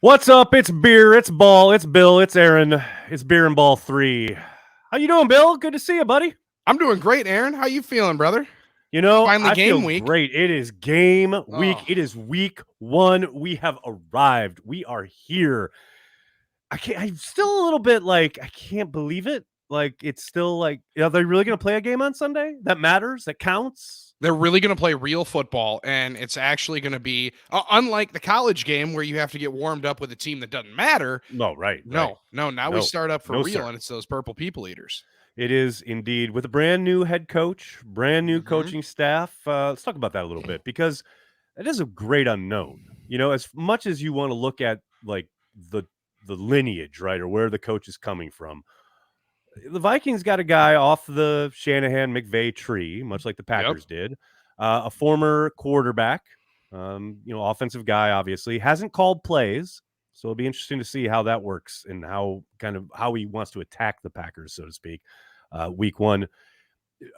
What's up? It's beer, it's ball, it's Bill, it's Aaron, it's beer and ball 3. How you doing, Bill? Good to see you, buddy. I'm doing great, Aaron. How you feeling, brother? You know, Finally I feel game week. great. It is game week. Oh, It is week 1. We have arrived. We are here. I'm still a little bit like, I can't believe it. Like, it's still like, are they really going to play a game on Sunday? That matters? That counts? they're really going to play real football, and it's actually going to be unlike the college game where you have to get warmed up with a team that doesn't matter. No, right. No. Now we start up for real, sir. and it's those purple people eaters. It is indeed with a brand new head coach, brand new coaching staff. Let's talk about that a little bit because it is a great unknown. You know, as much as you want to look at like the lineage, right, or where the coach is coming from, the Vikings got a guy off the Shanahan McVay tree, much like the Packers did, a former quarterback, offensive guy, obviously hasn't called plays. So it'll be interesting to see how that works and how he wants to attack the Packers, so to speak, week 1.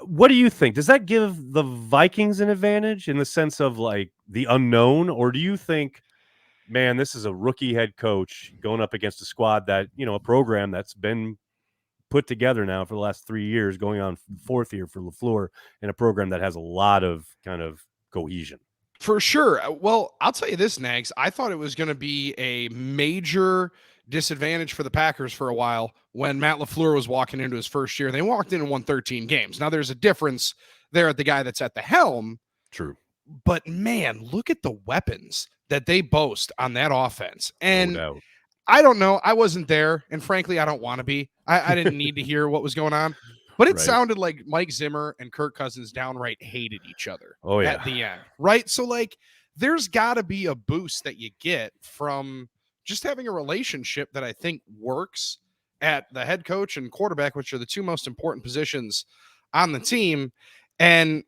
What do you think? Does that give the Vikings an advantage in the sense of like the unknown? Or do you think, man, this is a rookie head coach going up against a squad that, a program that's been put together now for the last 3 years, going on 4th year for LaFleur, in a program that has a lot of kind of cohesion? For sure. Well, I'll tell you this, Nags. I thought it was going to be a major disadvantage for the Packers for a while when Matt LaFleur was walking into his first year. They walked in and won 13 games. Now, there's a difference there at the guy that's at the helm. True. But, man, look at the weapons that they boast on that offense. And no doubt. I don't know. I wasn't there. And, frankly, I don't want to be. I didn't need to hear what was going on. But it sounded like Mike Zimmer and Kirk Cousins downright hated each other at the end, right? So, like, there's got to be a boost that you get from just having a relationship that I think works at the head coach and quarterback, which are the two most important positions on the team. And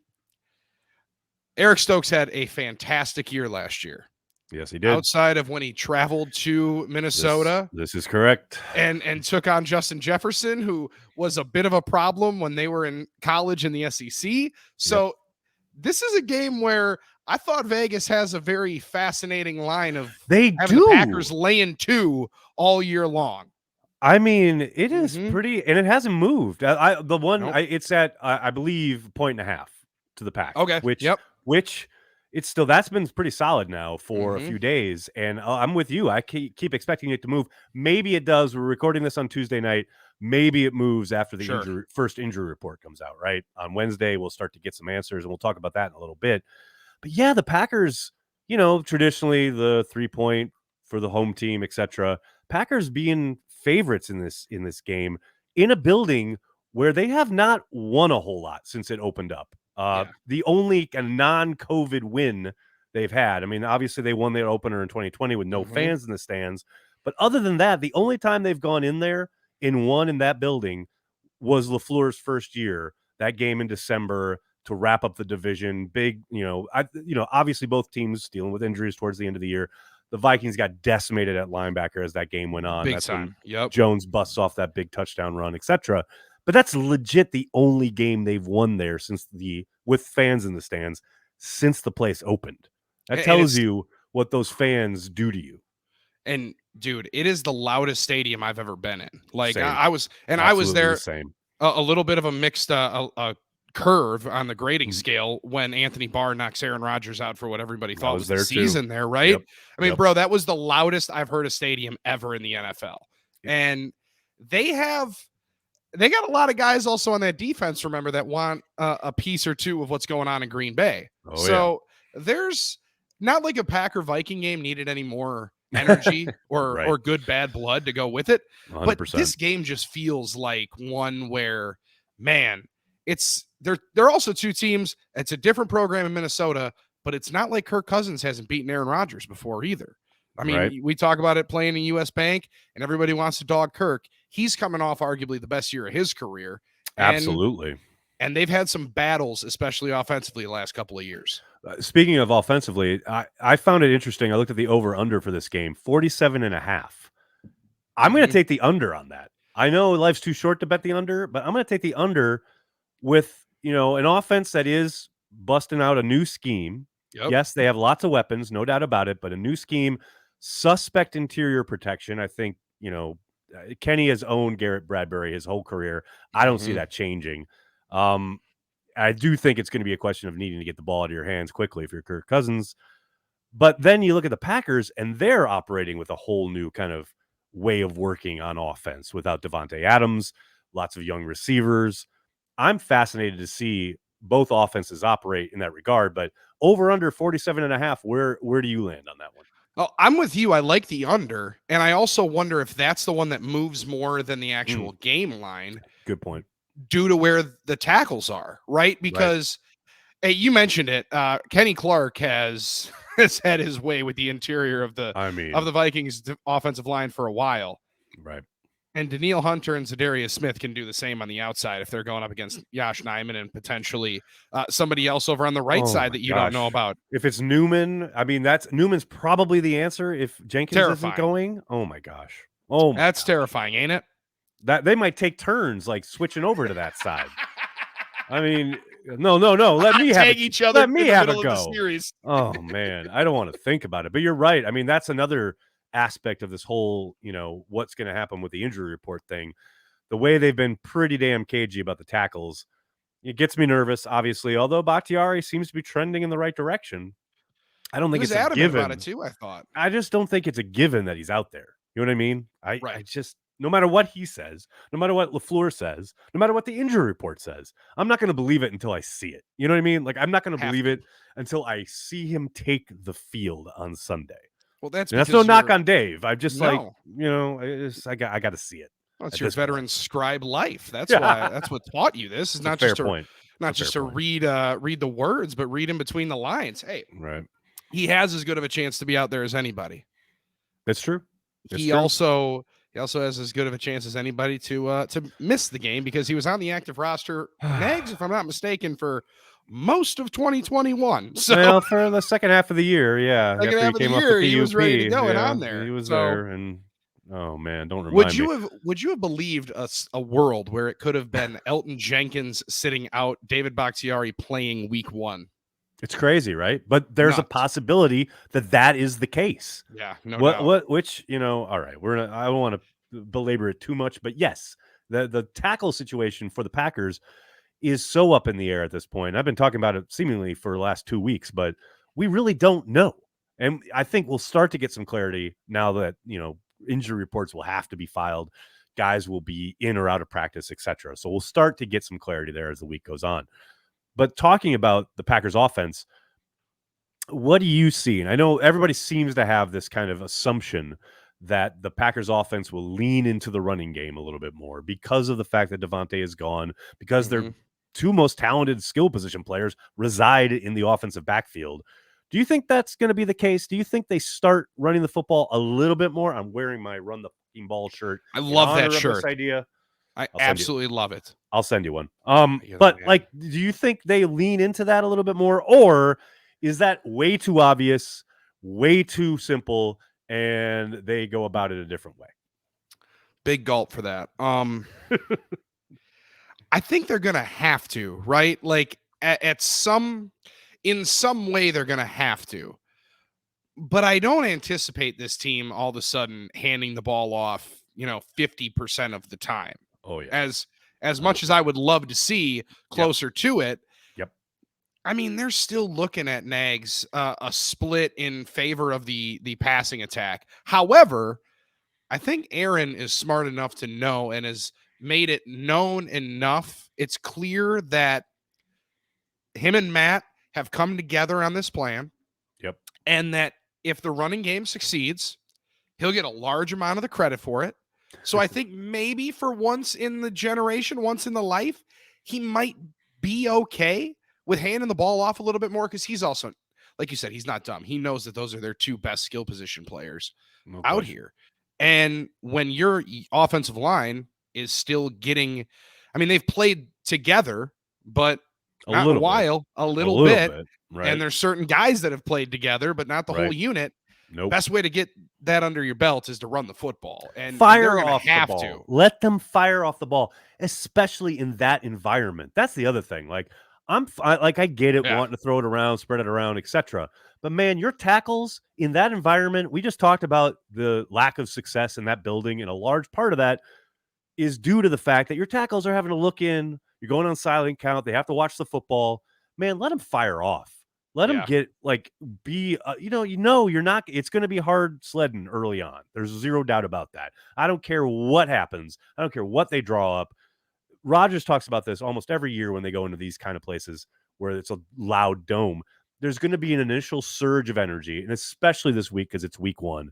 Eric Stokes had a fantastic year last year. Yes, he did. Outside of when he traveled to Minnesota. This is correct. And took on Justin Jefferson, who was a bit of a problem when they were in college in the SEC. So this is a game where I thought Vegas has a very fascinating line of the Packers laying 2 all year long. I mean, it is pretty, and it hasn't moved. It's at, I believe, 1.5 to the Pack. Okay. Which it's still, that's been pretty solid now for a few days. And I'm with you. I keep expecting it to move. Maybe it does. We're recording this on Tuesday night. Maybe it moves after the first injury report comes out, right? On Wednesday, we'll start to get some answers, and we'll talk about that in a little bit. But yeah, the Packers, traditionally the 3-point for the home team, etc. Packers being favorites in this game in a building where they have not won a whole lot since it opened up. The only non-COVID win they've had. I mean, obviously they won their opener in 2020 with no fans in the stands. But other than that, the only time they've gone in there and won in that building was LaFleur's first year, that game in December to wrap up the division. Big, obviously both teams dealing with injuries towards the end of the year. The Vikings got decimated at linebacker as that game went on. Big time. Jones busts off that big touchdown run, etc. But that's legit the only game they've won there with fans in the stands since the place opened. That tells you what those fans do to you. And dude, it is the loudest stadium I've ever been in. Like same. I was there. A little bit of a mixed curve on the grading scale when Anthony Barr knocks Aaron Rodgers out for what everybody thought was the season there, right? Yep. I mean, bro, that was the loudest I've heard a stadium ever in the NFL. And they got a lot of guys also on that defense, remember, that want a piece or two of what's going on in Green Bay. There's not like a Packer-Viking game needed any more energy or good, bad blood to go with it. 100%. But this game just feels like one where, man, they're also two teams. It's a different program in Minnesota, but it's not like Kirk Cousins hasn't beaten Aaron Rodgers before either. I mean, we talk about it playing in U.S. Bank, and everybody wants to dog Kirk. He's coming off arguably the best year of his career. Absolutely. And they've had some battles, especially offensively, the last couple of years. Speaking of offensively, I found it interesting. I looked at the over-under for this game, 47.5. I'm going to take the under on that. I know life's too short to bet the under, but I'm going to take the under with, an offense that is busting out a new scheme. Yes, they have lots of weapons, no doubt about it, but a new scheme, suspect interior protection. I think, Kenny has owned Garrett Bradbury his whole career. I don't see that changing. I do think it's going to be a question of needing to get the ball out of your hands quickly if you're Kirk Cousins. But then you look at the Packers, and they're operating with a whole new kind of way of working on offense without Devontae Adams, lots of young receivers. I'm fascinated to see both offenses operate in that regard, but over under 47.5, where do you land on that one? Oh, I'm with you. I like the under, and I also wonder if that's the one that moves more than the actual game line. Good point. Due to where the tackles are, right? Because hey, you mentioned it. Kenny Clark has had his way with the interior of the Vikings offensive line for a while. Right. And Danielle Hunter and Za'Darius Smith can do the same on the outside if they're going up against Josh Nijman and potentially somebody else over on the right side that you don't know about. If it's Newman, I mean, Newman's probably the answer if Jenkins isn't going. Oh my gosh. That's terrifying, ain't it? That they might take turns like switching over to that side. I mean, no. Let me have each other. Let me have a go. Oh man, I don't want to think about it. But you're right. I mean, that's another aspect of this whole, what's going to happen with the injury report thing. The way they've been pretty damn cagey about the tackles, it gets me nervous. Obviously, although Bakhtiari seems to be trending in the right direction, I don't think it's a given. About it too. I thought. I just don't think it's a given that he's out there. You know what I mean? I just. No matter what he says, no matter what LaFleur says, no matter what the injury report says, I'm not going to believe it until I see it. You know what I mean? Like, I'm not going to believe it until I see him take the field on Sunday. Well, that's no knock on Dave. I just I got to see it. Well, it's your veteran scribe life. That's why. That's what taught you this. Is not just to read the words, but read in between the lines. Hey, right. He has as good of a chance to be out there as anybody. That's true. He also has as good of a chance as anybody to miss the game because he was on the active roster, Nags, if I'm not mistaken, for most of 2021. So for the second half of the year, second half of the year, he was ready to go and on there. He was there, and oh man, don't remind me. Would you have believed a world where it could have been Elton Jenkins sitting out, David Bakhtiari playing week 1? It's crazy, right? But there's a possibility that is the case. Yeah, no doubt. Which, all right, I don't want to belabor it too much, but yes, the tackle situation for the Packers is so up in the air at this point. I've been talking about it seemingly for the last 2 weeks, but we really don't know. And I think we'll start to get some clarity now that, injury reports will have to be filed. Guys will be in or out of practice, etc. So we'll start to get some clarity there as the week goes on. But talking about the Packers offense, what do you see? And I know everybody seems to have this kind of assumption that the Packers offense will lean into the running game a little bit more because of the fact that Devontae is gone, because their two most talented skill position players reside in the offensive backfield. Do you think that's going to be the case? Do you think they start running the football a little bit more? I'm wearing my Run the Fucking Ball shirt. I love that shirt. This idea. I absolutely love it. I'll send you one. But do you think they lean into that a little bit more, or is that way too obvious, way too simple, and they go about it a different way? Big gulp for that. I think they're gonna have to, right? Like in some way, they're gonna have to. But I don't anticipate this team all of a sudden handing the ball off, 50% of the time. Oh yeah. As much as I would love to see closer to it. Yep. I mean, they're still looking at Nags a split in favor of the passing attack. However, I think Aaron is smart enough to know and has made it known enough. It's clear that him and Matt have come together on this plan. Yep. And that if the running game succeeds, he'll get a large amount of the credit for it. So I think maybe for once in the generation, once in the life, he might be okay with handing the ball off a little bit more because he's also, like you said, he's not dumb. He knows that those are their two best skill position players out here. And when your offensive line is still getting, I mean, they've played together, but not in a while, a little bit. Right. And there's certain guys that have played together, but not the whole unit. Nope. Best way to get that under your belt is to run the football and fire off the ball. Let them fire off the ball, especially in that environment. That's the other thing. Like, I get it, wanting to throw it around, spread it around, etc. But man, your tackles in that environment, we just talked about the lack of success in that building, and a large part of that is due to the fact that your tackles are having to look in. You're going on silent count. They have to watch the football. Man, let them fire off. Let them get you're not. It's going to be hard sledding early on. There's zero doubt about that. I don't care what happens. I don't care what they draw up. Rodgers talks about this almost every year when they go into these kind of places where it's a loud dome. There's going to be an initial surge of energy, and especially this week because it's week 1.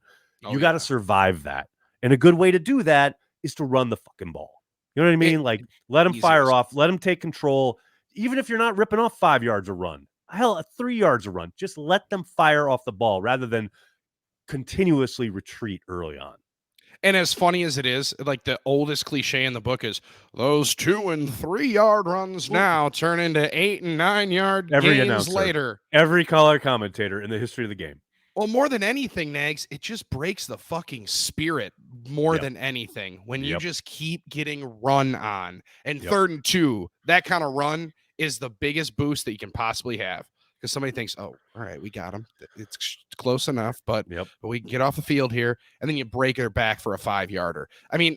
You got to survive that. And a good way to do that is to run the fucking ball. You know what I mean? Let them fire off. Let them take control. Even if you're not ripping off 5 yards a run, hell, 3 yards a run, just let them fire off the ball rather than continuously retreat early on. And as funny as it is, like the oldest cliche in the book is those 2 and 3 yard runs now turn into 8 and 9 yard games later. Every color commentator in the history of the game. Well, more than anything, Nags, it just breaks the fucking spirit more than anything when you just keep getting run on. And 3rd and 2, that kind of run is the biggest boost that you can possibly have. Because somebody thinks, oh, all right, we got him. It's close enough, but we can get off the field here. And then you break her back for a 5-yarder. I mean,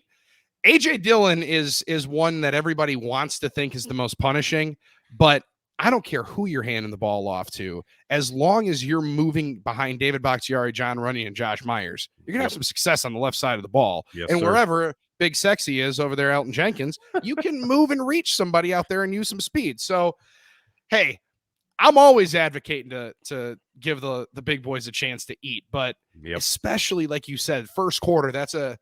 A.J. Dillon is one that everybody wants to think is the most punishing, but I don't care who you're handing the ball off to. As long as you're moving behind David Bakhtiari, John Runyan, and Josh Myers, you're going to have some success on the left side of the ball. And wherever Big Sexy is over there, Elton Jenkins, you can move and reach somebody out there and use some speed. So, hey, I'm always advocating to give the big boys a chance to eat, but especially like you said, first quarter, that's a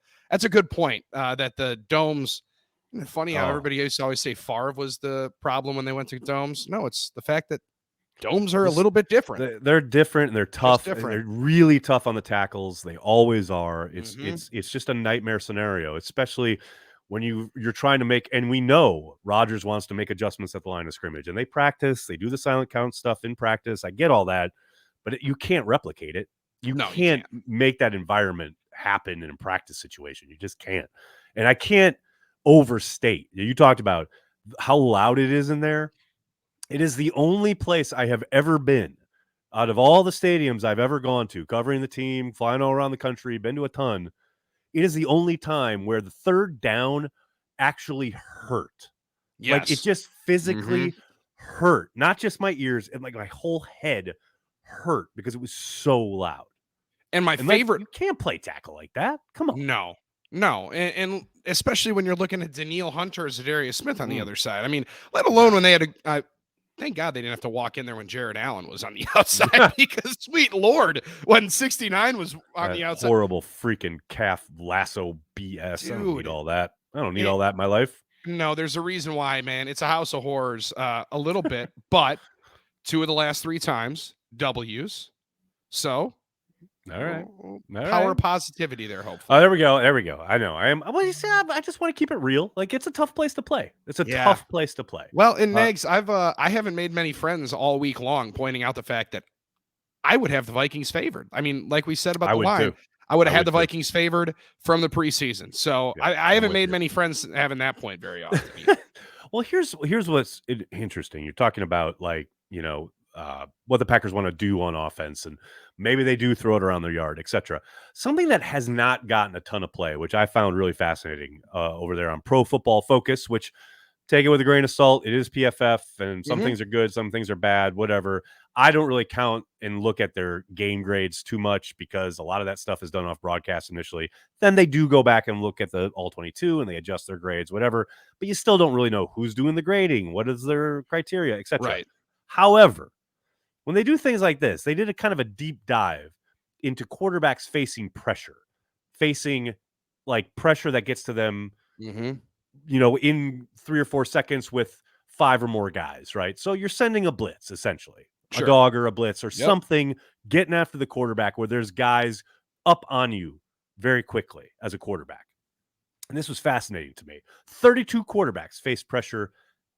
good point. That the domes, funny how everybody used to always say Favre was the problem when they went to domes. No, it's the fact that domes are a little bit different. They're different and they're tough. And they're really tough on the tackles. They always are. It's just a nightmare scenario, especially when you're trying to make, and we know Rodgers wants to make adjustments at the line of scrimmage, and they practice, they do the silent count stuff in practice. I get all that, but you can't replicate it. You can't make that environment happen in a practice situation. You just can't. And I can't overstate. You talked about how loud it is in there. It is the only place I have ever been out of all the stadiums I've ever gone to, covering the team, flying all around the country, been to a ton. It is the only time where the third down actually hurt. Yes. Like it just physically hurt. Not just my ears, and like my whole head hurt because it was so loud. And my favorite, you can't play tackle like that. Come on. No. And especially when you're looking at Danielle Hunter or Za'Darius Smith on the other side. I mean, let alone when they had thank God they didn't have to walk in there when Jared Allen was on the outside because sweet Lord, when 69 was on the outside. Horrible freaking calf lasso BS. Dude, I don't need all that. I don't need all that in my life. No, there's a reason why, man. It's a house of horrors a little bit, but 2 of the last 3 times, W's. So, all right. Power positivity there, hopefully. Oh, there we go. I know. Well, you see, I just want to keep it real. Like, it's a tough place to play. It's a tough place to play. Well, in Nags, I haven't made many friends all week long pointing out the fact that I would have the Vikings favored. I mean, like we said about the line, I would have had the Vikings favored from the preseason. So I haven't made many friends having that point very often. Well, here's what's interesting. You're talking about, like, what the Packers want to do on offense, and maybe they do throw it around their yard, etc. Something that has not gotten a ton of play, which I found really fascinating over there on Pro Football Focus, which, take it with a grain of salt, it is PFF, and some things are good, some things are bad, whatever. I don't really count and look at their game grades too much because a lot of that stuff is done off broadcast initially. Then they do go back and look at the All-22 and they adjust their grades, whatever. But you still don't really know who's doing the grading, what is their criteria, etc. Right. However, when they do things like this, they did a kind of a deep dive into quarterbacks facing pressure, facing like pressure that gets to them, in 3 or 4 seconds with 5 or more guys, right? So you're sending a blitz, essentially, a dog or a blitz or something, getting after the quarterback where there's guys up on you very quickly as a quarterback. And this was fascinating to me. 32 quarterbacks faced pressure,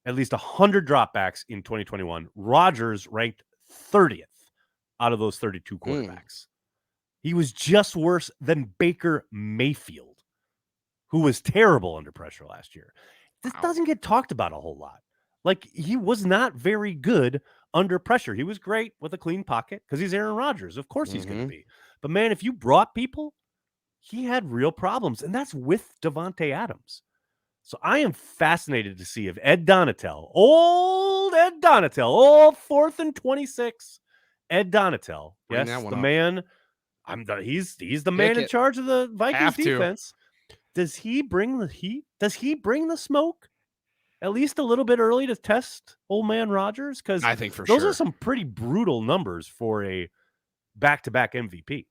at least 100 dropbacks in 2021. Rodgers ranked 30th out of those 32 quarterbacks. He was just worse than Baker Mayfield, who was terrible under pressure last year. This doesn't get talked about a whole lot. Like, he was not very good under pressure. He was great with a clean pocket because he's Aaron Rodgers. Of course he's going to be. But, man, if you brought people, he had real problems, and that's with Davante Adams. So I am fascinated to see if old Ed Donatel, old 4th and 26, Ed Donatel, yes, the man, he's the man in charge of the Vikings defense. Does he bring the heat? Does he bring the smoke? At least a little bit early to test old man Rodgers? Because I think those are some pretty brutal numbers for a back-to-back MVP.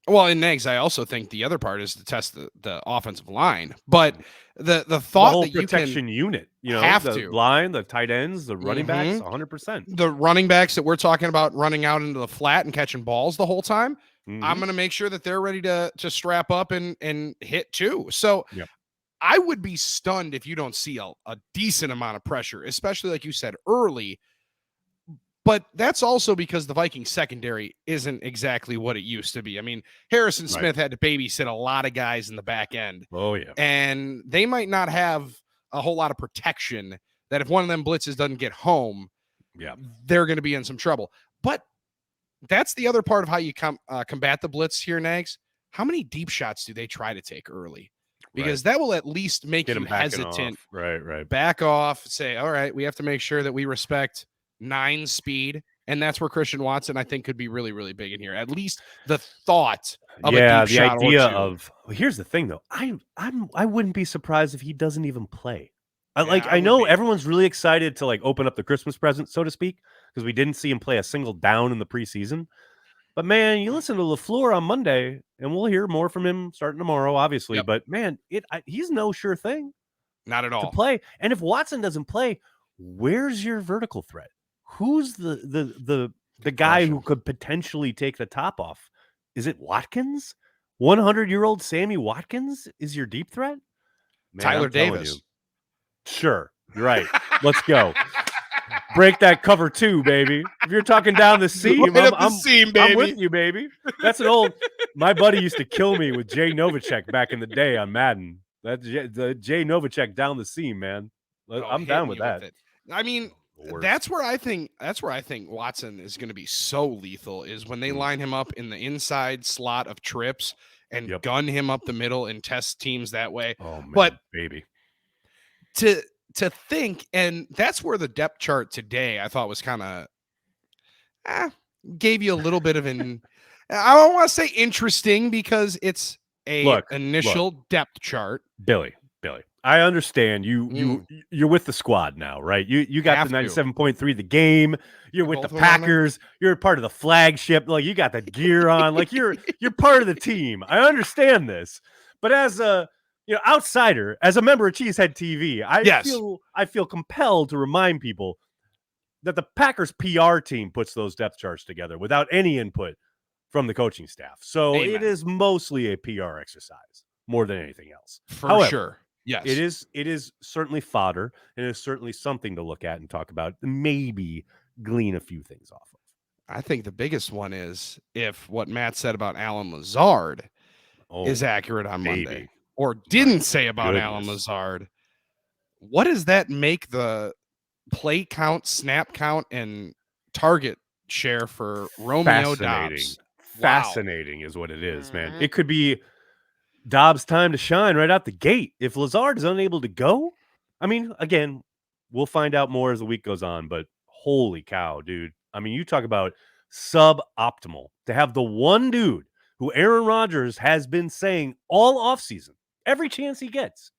Well, in Nags, I also think the other part is to test the offensive line. But the thought whole that you protection unit, have the to line, the tight ends, the running backs, 100%. The running backs that we're talking about running out into the flat and catching balls the whole time, I'm going to make sure that they're ready to strap up and hit too. So I would be stunned if you don't see a decent amount of pressure, especially like you said early. But that's also because the Vikings secondary isn't exactly what it used to be. I mean, Harrison Smith had to babysit a lot of guys in the back end. Oh, yeah. And they might not have a whole lot of protection that if one of them blitzes doesn't get home, they're going to be in some trouble. But that's the other part of how you combat the blitz here, Nags. How many deep shots do they try to take early? Because that will at least make you hesitant. Right. Back off, say, all right, we have to make sure that we respect 9 speed, and that's where Christian Watson I think could be really, really big in here. At least the thought of a deep shot idea or two. Of here's the thing though, I wouldn't be surprised if he doesn't even play. I know everyone's really excited to like open up the Christmas present, so to speak, because we didn't see him play a single down in the preseason. But man, you listen to LaFleur on Monday, and we'll hear more from him starting tomorrow, obviously. But man, he's no sure thing, not at all, to play. And if Watson doesn't play, where's your vertical threat? Who's the guy who could potentially take the top off? Is it Watkins? 100-year-old Sammy Watkins is your deep threat? Man, Tyler Davis. Sure, you're right. Let's go. Break that cover 2, baby. If you're talking down the seam, I'm with you, baby. That's an old. My buddy used to kill me with Jay Novacek back in the day on Madden. That's the Jay Novacek down the seam, man. I'm down with that. I mean, that's where I think Watson is going to be so lethal is when they line him up in the inside slot of trips and gun him up the middle and test teams that way. Oh man, but baby. To think, and that's where the depth chart today I thought was kind of gave you a little bit of an I don't want to say interesting because it's initial depth chart. Billy. I understand you're with the squad now, right? You got the 97.3 the game. You're with the Packers. You're part of the flagship. Like you got the gear on. Like you're part of the team. I understand this, but as a outsider, as a member of Cheesehead TV, I feel compelled to remind people that the Packers PR team puts those depth charts together without any input from the coaching staff. So it is mostly a PR exercise more than anything else. However, sure. Yes. It is certainly fodder, and it is certainly something to look at and talk about, maybe glean a few things off of. I think the biggest one is if what Matt said about Allen Lazard is accurate on Monday, or didn't say about Allen Lazard. What does that make the play count, snap count, and target share for Romeo Doubs? Fascinating is what it is, man. It could be Dobbs' time to shine right out the gate. If Lazard is unable to go, I mean, again, we'll find out more as the week goes on, but holy cow, dude. I mean, you talk about suboptimal to have the one dude who Aaron Rodgers has been saying all offseason, every chance he gets,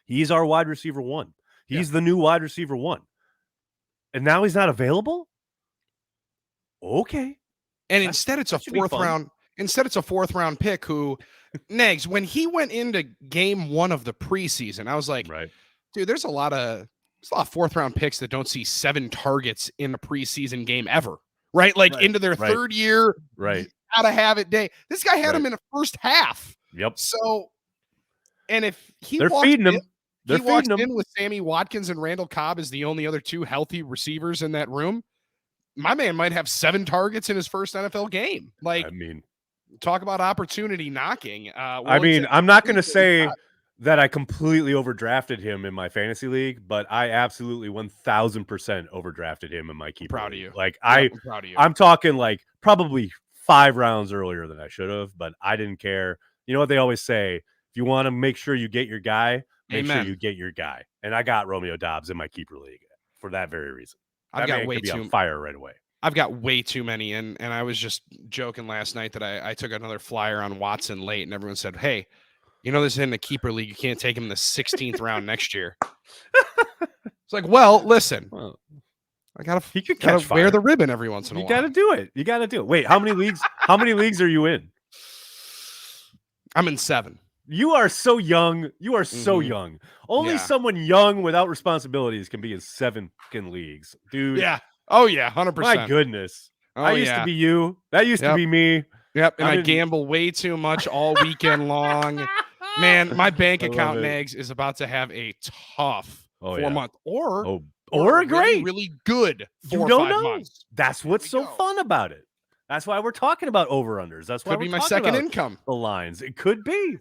he's our wide receiver 1. He's the new wide receiver 1. And now he's not available? Okay. And instead it's a 4th round pick who Negs, when he went into game 1 of the preseason, I was like, dude, there's a lot of 4th round picks that don't see 7 targets in a preseason game ever. Right? Like into their 3rd year. Right. Gotta have it day. This guy had him in the first half. Yep. So, and if they're feeding him, he walks in with Sammy Watkins and Randall Cobb as the only other 2 healthy receivers in that room, my man might have 7 targets in his first NFL game. Like, I mean, talk about opportunity knocking. I'm not going to say that I completely overdrafted him in my fantasy league, but I absolutely 1000% overdrafted him in my keeper proud of league. you. Like I'm proud of you. I'm talking like probably 5 rounds earlier than I should have, but I didn't care. You know what they always say? If you want to make sure you get your guy, make sure you get your guy. And I got Romeo Doubs in my keeper league for that very reason. That man could be on fire right away. I've got way too many, and I was just joking last night that I took another flyer on Watson late, and everyone said, "Hey, you know this isn't a keeper league. You can't take him in the 16th round next year." It's like, well, listen, I gotta wear the ribbon every once in a while. You gotta do it. You gotta do it. Wait, how many leagues? How many leagues are you in? I'm in 7. You are so young. You are so young. Only someone young without responsibilities can be in 7 fucking leagues, dude. Yeah. Oh yeah, 100%. My goodness. I used to be you. That used to be me. Yep. And I gamble way too much all weekend long. Man, my bank account, Nags, is about to have a tough 4 months or a great, really good 4 or 5 months. That's what's so fun about it. That's why we're talking about over-unders. That's why could be my second income. The lines. It could be.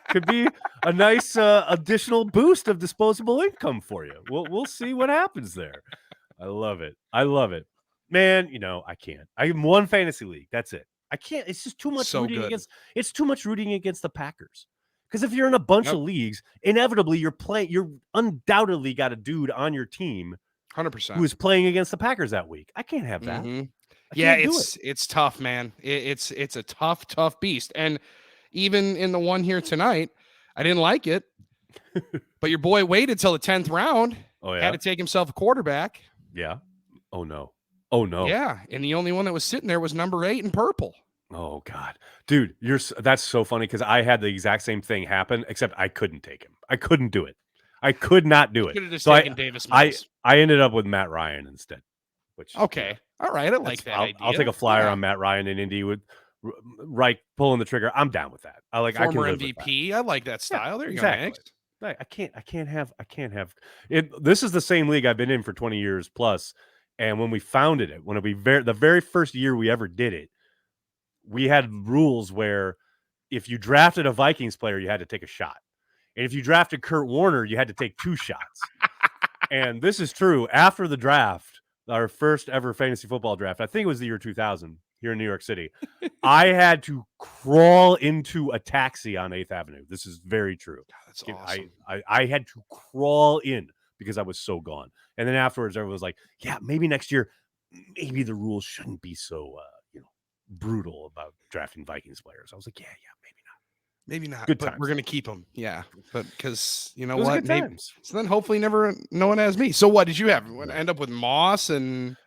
Could be a nice additional boost of disposable income for you. We'll see what happens there. I love it. I love it. Man, you know, I can't. I have one fantasy league. That's it. I can't. It's just too much rooting against. It's too much rooting against the Packers. Because if you're in a bunch of leagues, inevitably you're undoubtedly got a dude on your team 100% who is playing against the Packers that week. I can't have that. Yeah, it's tough, man. It's a tough beast. And even in the one here tonight, I didn't like it. But your boy waited till the 10th round. Oh, yeah. Had to take himself a quarterback. Yeah. Oh, no. Oh, no. Yeah. And the only one that was sitting there was number 8 in purple. Oh, God. Dude, that's so funny because I had the exact same thing happen, except I couldn't take him. I couldn't do it. I could not do it. Could have just taken Davis Mills. I ended up with Matt Ryan instead. Which, okay. All right. I like that idea. I'll take a flyer on Matt Ryan in Indy with Reich pulling the trigger. I'm down with that. Former I can live MVP. With that. I like that style. There you go, Max. I can't have it. This is the same league I've been in for 20 years plus. And when we founded it, the very first year we ever did it, we had rules where if you drafted a Vikings player, you had to take a shot. And if you drafted Kurt Warner, you had to take 2 shots. And this is true. After the draft, our first ever fantasy football draft, I think it was the year 2000 here in New York City, I had to crawl into a taxi on 8th Avenue. This is very true. God, that's awesome. I had to crawl in because I was so gone. And then afterwards, everyone was like, yeah, maybe next year, maybe the rules shouldn't be so brutal about drafting Vikings players. I was like, yeah, maybe not. Good but times. We're gonna keep them. Yeah, but because you know Those what, maybe. So then hopefully no one has me. So what did you have? End up with Moss and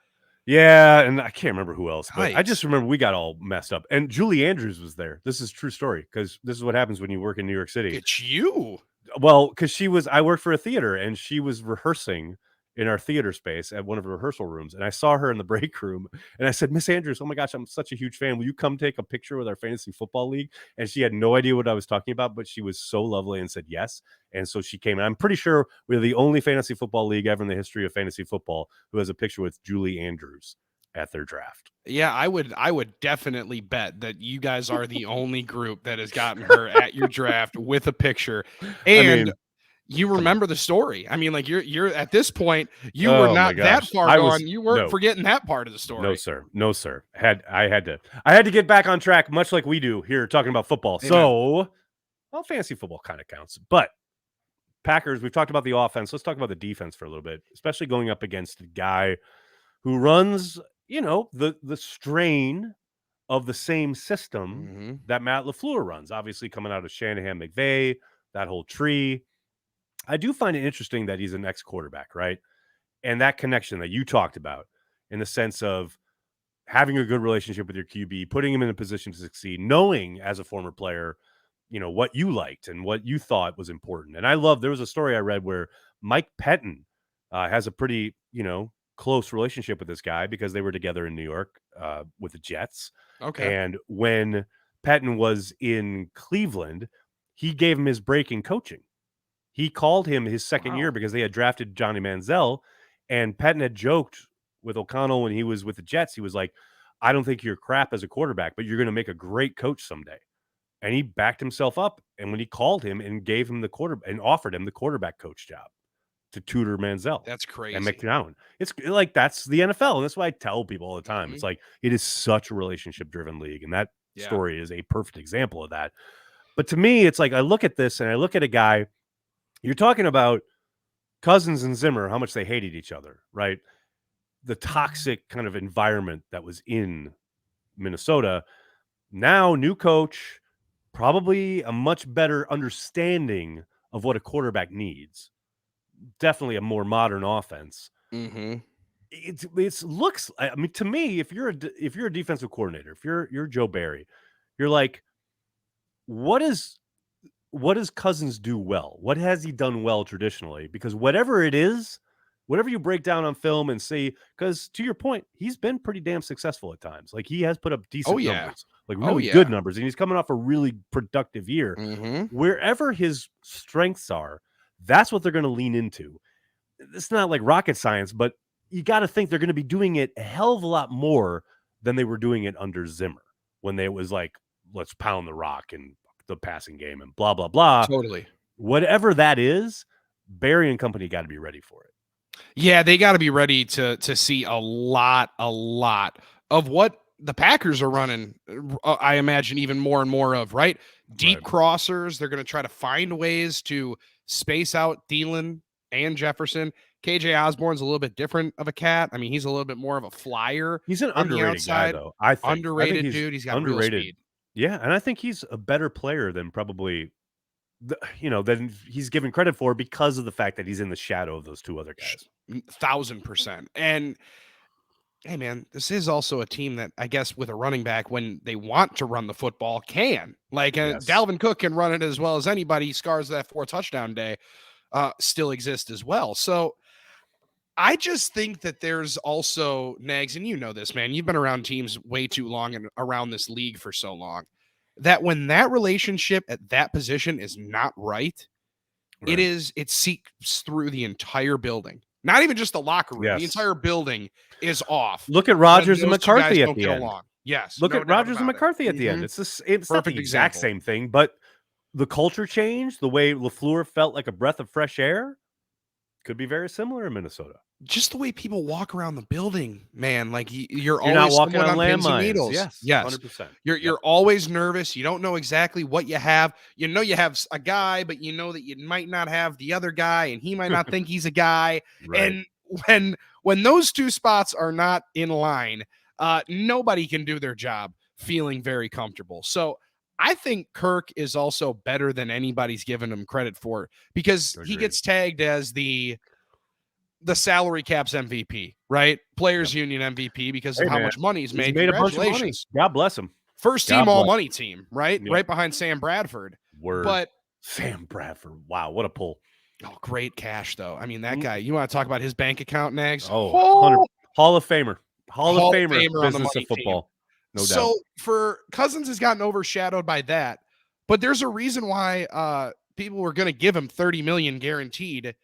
yeah, and I can't remember who else. But Yikes. I just remember we got all messed up. And Julie Andrews was there. This is a true story because this is what happens when you work in New York City. It's you. Well, because I worked for a theater and she was rehearsing in our theater space at one of the rehearsal rooms. And I saw her in the break room and I said, Miss Andrews, oh my gosh, I'm such a huge fan. Will you come take a picture with our fantasy football league? And she had no idea what I was talking about, but she was so lovely and said yes. And so she came. And I'm pretty sure we're the only fantasy football league ever in the history of fantasy football who has a picture with Julie Andrews at their draft. Yeah, I would definitely bet that you guys are the only group that has gotten her at your draft with a picture. And you remember the story. I mean, like you're at this point, you were not that far gone. You weren't forgetting that part of the story. No, sir. I had to get back on track, much like we do here talking about football. Amen. So, well, fantasy football kind of counts. But Packers, we've talked about the offense. Let's talk about the defense for a little bit, especially going up against a guy who runs, the strain of the same system that Matt LaFleur runs. Obviously, coming out of Shanahan, McVay, that whole tree. I do find it interesting that he's an ex-quarterback, right? And that connection that you talked about in the sense of having a good relationship with your QB, putting him in a position to succeed, knowing as a former player, what you liked and what you thought was important. And there was a story I read where Mike Pettin has a pretty, close relationship with this guy because they were together in New York with the Jets. Okay. And when Pettin was in Cleveland, he gave him his break in coaching. He called him his second year because they had drafted Johnny Manziel, and Pettin had joked with O'Connell when he was with the Jets. He was like, I don't think you're crap as a quarterback, but you're going to make a great coach someday. and he backed himself up. And when he called him and gave him and offered him the quarterback coach job to tutor Manziel. That's crazy. And McCown. It's like, that's the NFL. And that's why I tell people all the time. It's like, it is such a relationship driven league. And that story is a perfect example of that. But to me, it's like, I look at this and I look at a guy, you're talking about Cousins and Zimmer, how much they hated each other, right? The toxic kind of environment that was in Minnesota. Now, new coach, probably a much better understanding of what a quarterback needs. Definitely a more modern offense. It looks. I mean, to me, if you're a defensive coordinator, if you're Joe Barry, you're like, what does Cousins do well? What has he done well traditionally? Because whatever it is, whatever you break down on film and see, because to your point, he's been pretty damn successful at times. Like, he has put up decent numbers, like really good numbers, and he's coming off a really productive year. Wherever his strengths are, that's what they're going to lean into. It's not like rocket science, but you got to think they're going to be doing it a hell of a lot more than they were doing it under Zimmer, when they was like, let's pound the rock and the passing game and blah, blah, blah. Totally. Whatever that is, Barry and company got to be ready for it. Yeah, they got to be ready to see a lot of what the Packers are running. I imagine even more and more of, right? Deep crossers. They're going to try to find ways to space out Thielen and Jefferson. KJ Osborne's a little bit different of a cat. I mean, he's a little bit more of a flyer. He's an underrated guy, though. I think underrated dude. He's got real speed. Yeah, and I think he's a better player than probably, than he's given credit for, because of the fact that he's in the shadow of those two other guys. 1,000%. And hey, man, this is also a team that, I guess, with a running back, when they want to run the football, can. Like, Dalvin Cook can run it as well as anybody. Scars that 4 touchdown day still exist as well. So I just think that there's also, Nags, and you know this, man, you've been around teams way too long and around this league for so long, that when that relationship at that position is not right, it seeps through the entire building. Not even just the locker room. The entire building is off. Look at Rodgers and McCarthy at the end. Yes. Look at Rodgers and McCarthy at the end. It's not the exact same thing, but the culture change, the way LaFleur felt like a breath of fresh air, could be very similar in Minnesota. Just the way people walk around the building, man. Like, you're always not walking on landmines. Yes, 100%. You're always nervous. You don't know exactly what you have. You know you have a guy, but you know that you might not have the other guy, and he might not think he's a guy. And when those two spots are not in line, nobody can do their job feeling very comfortable. So I think Kirk is also better than anybody's given him credit for, because he gets tagged as the salary cap's MVP, right? Players Union MVP, because of how much money he's made. Made a bunch of money. God bless him. First team all money team, right? Yep. Right behind Sam Bradford. But Sam Bradford, wow, what a pull. Oh, great cash, though. I mean, that guy, you want to talk about his bank account, Nags? Oh, Hall of Famer. Hall of Famer business of football. No doubt. So for Cousins has gotten overshadowed by that, but there's a reason why people were going to give him $30 million guaranteed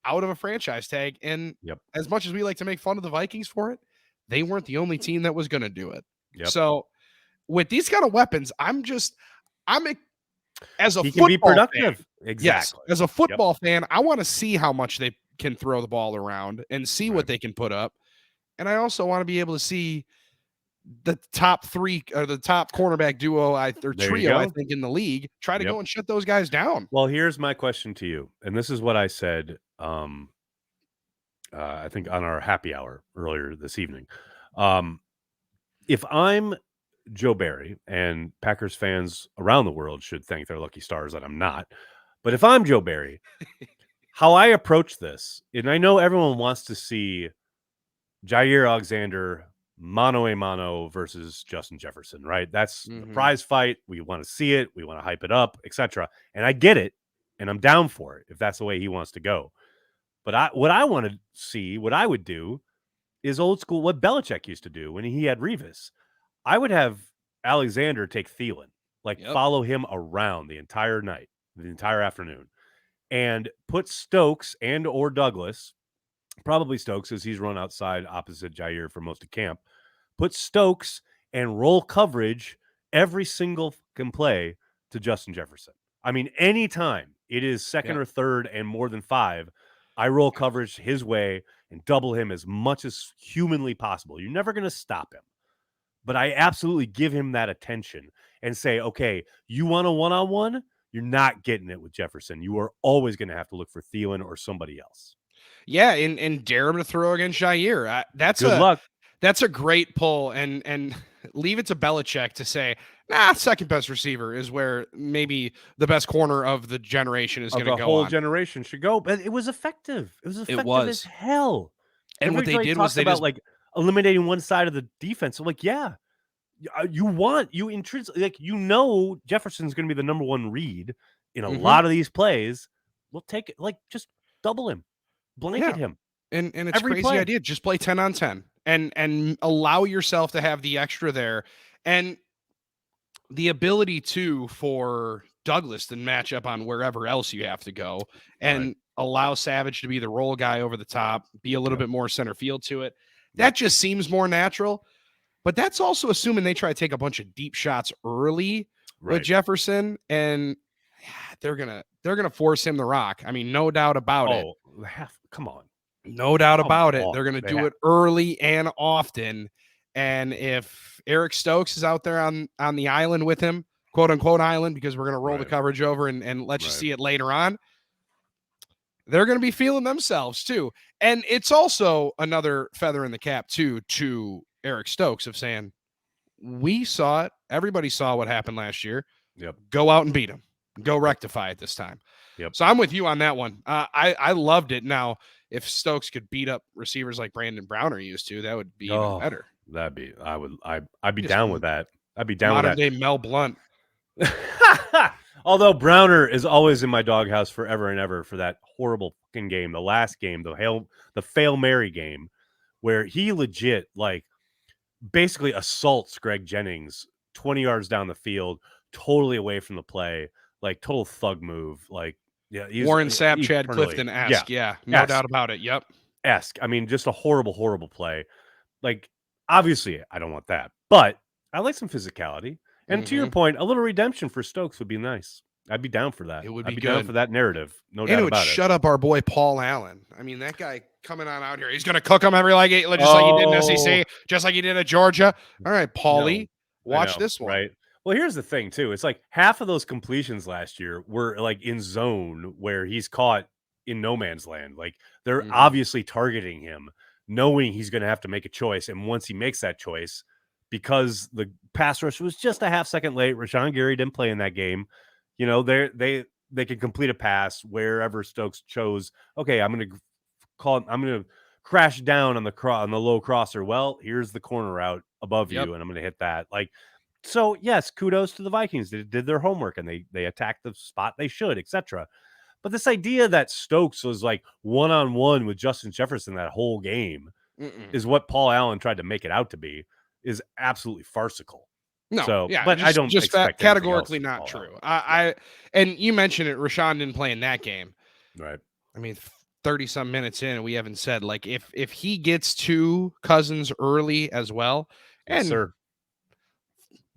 out of a franchise tag. And as much as we like to make fun of the Vikings for it, they weren't the only team that was going to do it. So with these kind of weapons, as a football be productive. Fan, exactly. Yes, as a football fan, I want to see how much they can throw the ball around and see what they can put up. And I also want to be able to see the top 3 or the top cornerback duo or trio, I think, in the league, try to go and shut those guys down. Well, here's my question to you. And this is what I said, I think on our happy hour earlier this evening. If I'm Joe Barry, and Packers fans around the world should thank their lucky stars that I'm not, but if I'm Joe Barry, how I approach this, and I know everyone wants to see Jair Alexander mano a mano versus Justin Jefferson, right? That's the prize fight. We want to see it. We want to hype it up, etc. And I get it, and I'm down for it if that's the way he wants to go. But what I want to see, what I would do, is old school, what Belichick used to do when he had Revis. I would have Alexander take Thielen, follow him around the entire night, the entire afternoon, and put Stokes and or Douglas, probably Stokes, as he's run outside opposite Jair for most of camp, put Stokes and roll coverage every single play to Justin Jefferson. I mean, anytime it is second or third and more than 5, I roll coverage his way and double him as much as humanly possible. You're never going to stop him. But I absolutely give him that attention and say, okay, you want a one-on-one? You're not getting it with Jefferson. You are always going to have to look for Thielen or somebody else. Yeah, and dare him to throw against Jair. Good luck. That's a great pull, and leave it to Belichick to say, second best receiver is where maybe the best corner of the generation is going to go. The whole generation should go, but it was effective. It was effective as hell. And what they did was they just like eliminating one side of the defense. So like, yeah, you intrinsically like Jefferson's going to be the number 1 read in a lot of these plays. We'll take it, like just double him, blanket him, and it's a crazy idea. Just play 10 on 10 and allow yourself to have the extra there, and the ability for Douglas to match up on wherever else you have to go, and allow Savage to be the roll guy over the top, be a little bit more center field to it. That just seems more natural. But that's also assuming they try to take a bunch of deep shots early with Jefferson, and they're gonna force him to rock. I mean, no doubt about it. Come on, no doubt about it. They're gonna do it early and often. And if Eric Stokes is out there on the island with him, quote unquote island, because we're gonna roll the coverage over and let you see it later on, they're gonna be feeling themselves too. And it's also another feather in the cap too to Eric Stokes of saying, we saw it. Everybody saw what happened last year. Go out and beat him. Go rectify it this time. So I'm with you on that one. I loved it. Now, if Stokes could beat up receivers like Brandon Browner used to, that would be even better. I'd be down with that. I'd be down with that. Modern day Mel Blount. Although Browner is always in my doghouse forever and ever for that horrible fucking game, the last game, the Fail Mary game, where he legit like basically assaults Greg Jennings 20 yards down the field, totally away from the play, like total thug move. Like, Warren Sapp, Chad Clifton-esque. Yeah, no doubt about it. Yep. Esque. I mean, just a horrible, horrible play. Like, obviously, I don't want that, but I like some physicality. And to your point, a little redemption for Stokes would be nice. I'd be down for that. It would be good. Down for that narrative. No doubt about it. And it would shut up our boy Paul Allen. I mean, that guy coming on out here, he's going to cook them every like just like he did in SEC, just like he did at Georgia. All right, Paulie, watch this one. Right. Well, here's the thing too. It's like half of those completions last year were like in zone where he's caught in no man's land. Like they're obviously targeting him, knowing he's going to have to make a choice. And once he makes that choice, because the pass rush was just a half second late, Rashawn Gary didn't play in that game. You know, they could complete a pass wherever Stokes chose. Okay, I'm going to crash down on the low crosser. Well, here's the corner route above you, and I'm going to hit that. Like, so yes, kudos to the Vikings. They did their homework and they attacked the spot they should, etc. But this idea that Stokes was like one-on-one with Justin Jefferson that whole game is what Paul Allen tried to make it out to be, is absolutely farcical. No, but I don't expect categorically not true. And you mentioned it, Rashawn didn't play in that game. Right. I mean, 30-some minutes in, and we haven't said, like, if he gets to Cousins early as well, and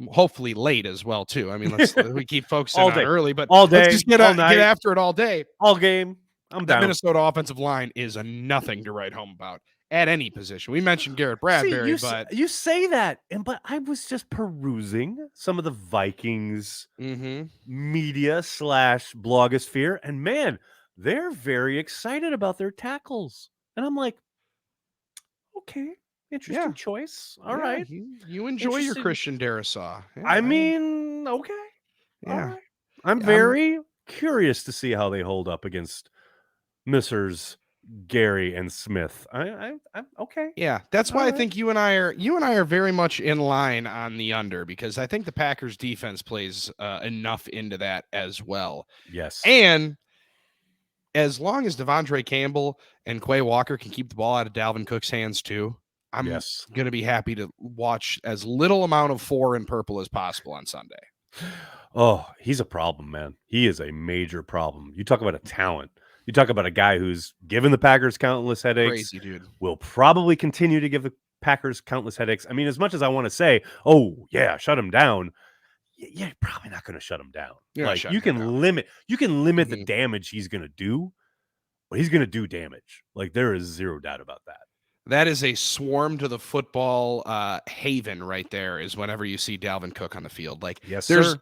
hopefully late as well, too. I mean, we keep focusing on early, but all day, let's just get after it all day. All game. I'm down. The Minnesota offensive line is nothing to write home about at any position. We mentioned Garrett Bradbury, but you say that, but I was just perusing some of the Vikings media / blogosphere, and man, they're very excited about their tackles. And I'm like, okay, interesting choice. All right. You enjoy your Christian Darrisaw. Yeah, I mean, okay. Yeah. All right. I'm very curious to see how they hold up against Messrs. Gary and Smith. I'm okay. Yeah, that's why I think you and I are very much in line on the under, because I think the Packers defense plays enough into that as well. Yes. And as long as Devondre Campbell and Quay Walker can keep the ball out of Dalvin Cook's hands too, I'm going to be happy to watch as little amount of 4 and purple as possible on Sunday. Oh, he's a problem, man. He is a major problem. You talk about a talent. You talk about a guy who's given the Packers countless headaches. Crazy, dude. Will probably continue to give the Packers countless headaches. I mean, as much as I want to say, oh, yeah, shut him down, you're probably not going to shut him down. You can limit the damage he's going to do, but he's going to do damage. Like, there is zero doubt about that. That is a swarm to the football haven right there, is whenever you see Dalvin Cook on the field. Like, yes, there's sir.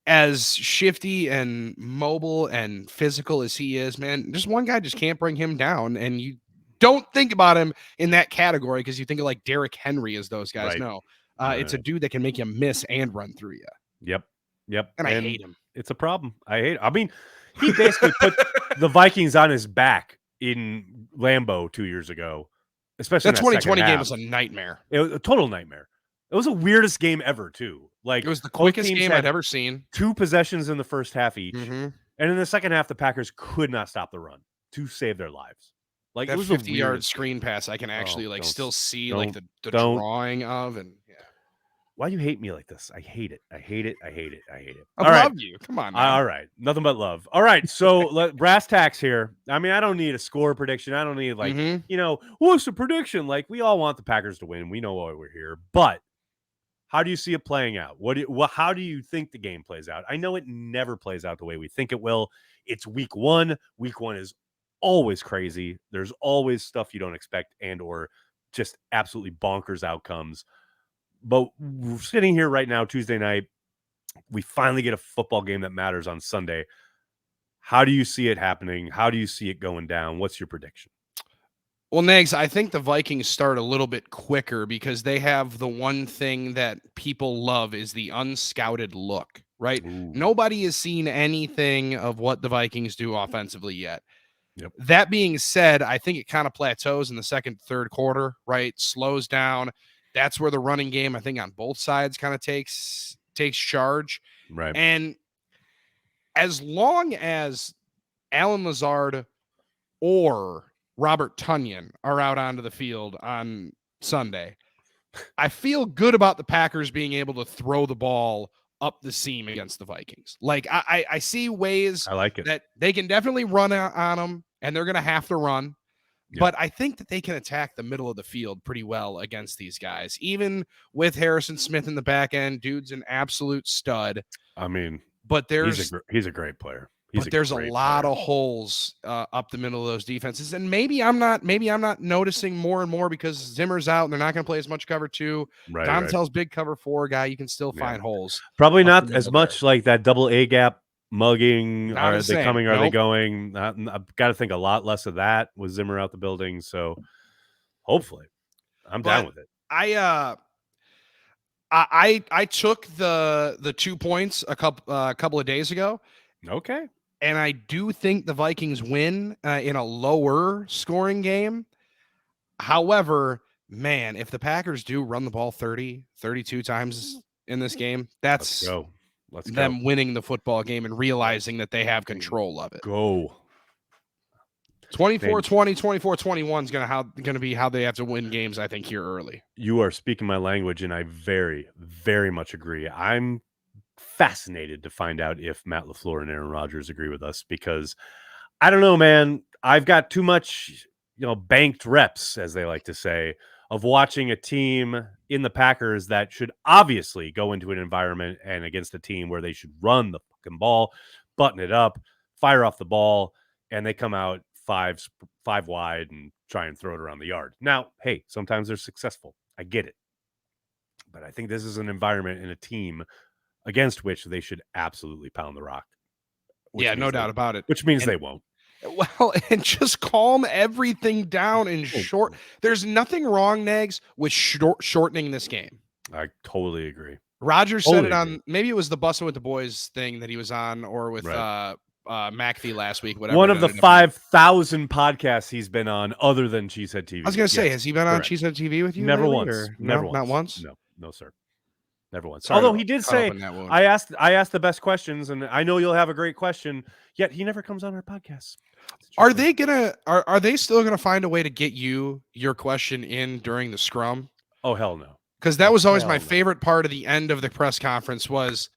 As shifty and mobile and physical as he is, man, just one guy just can't bring him down. And you don't think about him in that category because you think of like Derrick Henry as those guys. Right. No, it's a dude that can make you miss and run through you. Yep. And I hate him. It's a problem. I mean, he basically put the Vikings on his back in Lambeau 2 years ago. Especially that 2020 game was a nightmare. It was a total nightmare. It was the weirdest game ever, too. Like, it was the quickest game I'd ever seen. 2 possessions in the first half each, and in the second half, the Packers could not stop the run to save their lives. Like, that it was 50-yard screen pass, I can actually still see like the drawing of, and Why do you hate me like this? I hate it. I hate it. I love you. Come on, man. All right. Nothing but love. All right. So brass tacks here. I mean, I don't need a score prediction. I don't need what's the prediction? Like, we all want the Packers to win. We know why we're here. But how do you see it playing out? How do you think the game plays out? I know it never plays out the way we think it will. It's week 1. Week 1 is always crazy. There's always stuff you don't expect and or just absolutely bonkers outcomes. But we're sitting here right now, Tuesday night. We finally get a football game that matters on Sunday. How do you see it happening? How do you see it going down? What's your prediction? Well, Nags, I think the Vikings start a little bit quicker because they have the one thing that people love is the unscouted look, right? Ooh. Nobody has seen anything of what the Vikings do offensively yet. Yep. That being said, I think it kind of plateaus in the second, third quarter, right? Slows down. That's where the running game, I think, on both sides kind of takes charge. Right. And as long as Alan Lazard or Robert Tonyan are out onto the field on Sunday, I feel good about the Packers being able to throw the ball up the seam against the Vikings. Like, I see ways I like it. that they can definitely run on them, and they're going to have to run. Yep. But I think that they can attack the middle of the field pretty well against these guys. Even with Harrison Smith in the back end, dude's an absolute stud. I mean, but he's a great player. There's a lot of holes up the middle of those defenses, and maybe I'm not noticing more and more because Zimmer's out and they're not going to play as much cover 2. Right, Donatel's big cover 4 guy. You can still find holes. Probably not as much like that double A gap mugging. Not are they coming? Are nope. they going? I've got to think a lot less of that with Zimmer out the building. So hopefully, I'm down with it. I took the 2 points a couple of days ago. Okay. And I do think the Vikings win in a lower scoring game. However, man, if the Packers do run the ball 30, 32 times in this game, that's Let's them winning the football game and realizing that they have control of it. Go. 24-20, 24-21 is going to be how they have to win games, I think, here early. You are speaking my language, and I very, very much agree. I'm fascinated to find out if Matt LaFleur and Aaron Rodgers agree with us because I don't know, man. I've got too much, banked reps, as they like to say, of watching a team in the Packers that should obviously go into an environment and against a team where they should run the fucking ball, button it up, fire off the ball, and they come out five wide and try and throw it around the yard. Now, hey, sometimes they're successful. I get it. But I think this is an environment and a team against which they should absolutely pound the rock. Yeah, no doubt about it. Which means they won't. Well, and just calm everything down in short. There's nothing wrong, Nags, with shortening this game. I totally agree. Rodgers said it on, maybe it was the Bussin' with the Boys thing that he was on, or with McAfee last week, whatever. One of the 5,000 podcasts he's been on other than Cheesehead TV. I was going to say, has he been on Cheesehead TV with you? Never once. Never once. Not once? No, sir. Never once. Sorry, although he did say, I asked the best questions, and I know you'll have a great question, yet he never comes on our podcast. Are they still gonna find a way to get your question in during the scrum? Oh, hell no. Because that was always my favorite part of the end of the press conference was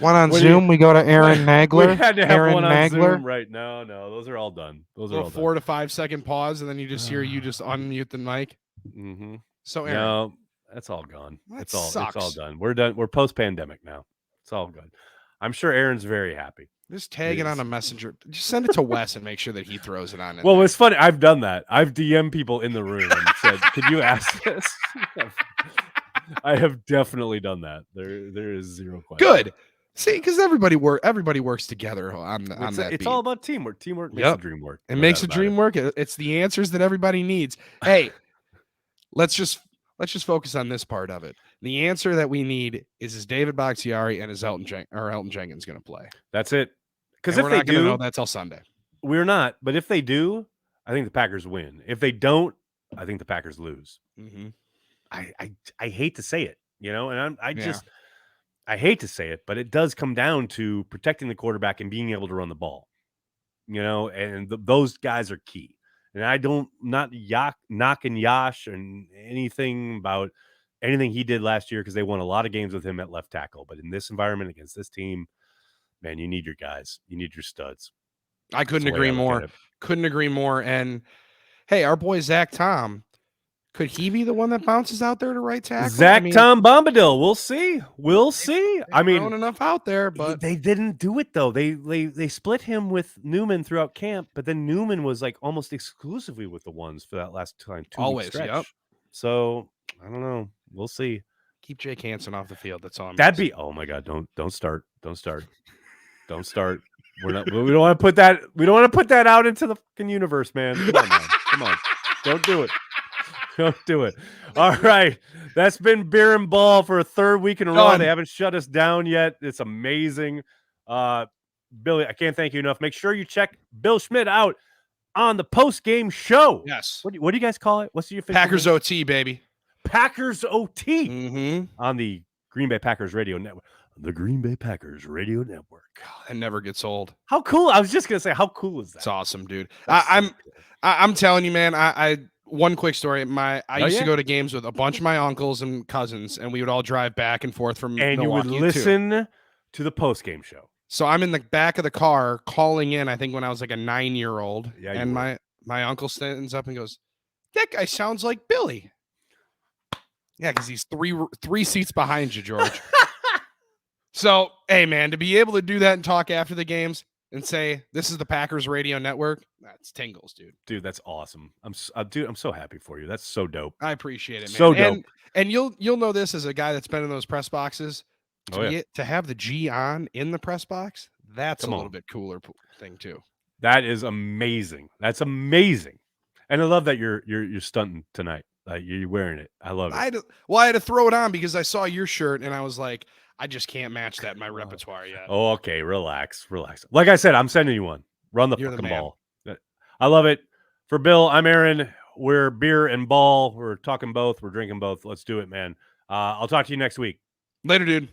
one on Zoom. We go to Aaron Nagler. We had to have Aaron one on Nagler. Zoom, right? No, those are all done. Those are all 4 to 5 second pause, and then you just hear you just unmute the mic. Mm-hmm. So Aaron, no, that's all gone. It's all sucks. done. We're done. We're post-pandemic now. It's all good. I'm sure Aaron's very happy. Just tag it on a messenger. Just send it to Wes and make sure that he throws it on. Well, it's funny. I've done that. I've DM'd people in the room and said, "Could you ask this?" I have definitely done that. There is zero question. Good. See, because everybody works together on that. It's all about teamwork. Teamwork makes the dream work. It makes the dream work. It's the answers that everybody needs. Hey, let's just focus on this part of it. The answer that we need is David Bakhtiari and is Elton Jenkins going to play? That's it. Because if we're they not going to do, know that till Sunday. We're not. But if they do, I think the Packers win. If they don't, I think the Packers lose. Mm-hmm. I hate to say it, and I hate to say it, but it does come down to protecting the quarterback and being able to run the ball, and those guys are key. And I don't knocking Yash and anything about anything he did last year because they won a lot of games with him at left tackle. But in this environment against this team, man, you need your guys. You need your studs. I couldn't agree more. Couldn't agree more. And hey, our boy Zach Tom, could he be the one that bounces out there to right tackle? Tom Bombadil. We'll see. We'll see. I mean, enough out there, but they didn't do it though. They split him with Newman throughout camp, but then Newman was like almost exclusively with the ones for that last time. Always, yep. So I don't know. We'll see. Keep Jake Hansen off the field. That's all. That'd be. Oh my God! Don't start. Don't start. We don't want to put that. We don't want to put that out into the fucking universe, man. Come on, man. Come on. Don't do it. Don't do it. All right. That's been Beer and Ball for a third week in a row. They haven't shut us down yet. It's amazing. Billy, I can't thank you enough. Make sure you check Bill Schmidt out on the post-game show. Yes. What do you guys call it? What's the official Packers name? OT, baby. Packers OT on the Green Bay Packers Radio Network. The Green Bay Packers Radio Network. God, that never gets old. How cool. I was just going to say, how cool is that? It's awesome, dude. I'm telling you, man, I one quick story. I used to go to games with a bunch of my uncles and cousins, and we would all drive back and forth from and Milwaukee. You would listen to the post-game show. So I'm in the back of the car calling in, I think when I was like a 9-year-old. Yeah, and my uncle stands up and goes, "That guy sounds like Billy." Yeah, because he's three seats behind you, George. So, hey, man, to be able to do that and talk after the games and say, this is the Packers Radio Network, that's tingles, dude. Dude, that's awesome. I'm so happy for you. That's so dope. I appreciate it, man. So dope. And you'll know this as a guy that's been in those press boxes. To have the G on in the press box, that's a little bit cooler thing, too. That is amazing. That's amazing. And I love that you're stunting tonight. You're wearing it. I love it. I had to throw it on because I saw your shirt and I was like, I just can't match that in my repertoire yet. Oh, okay. Relax. Like I said, I'm sending you one. Run the fucking ball. I love it. For Bill, I'm Aaron. We're Beer and Ball. We're talking both. We're drinking both. Let's do it, man. I'll talk to you next week. Later, dude.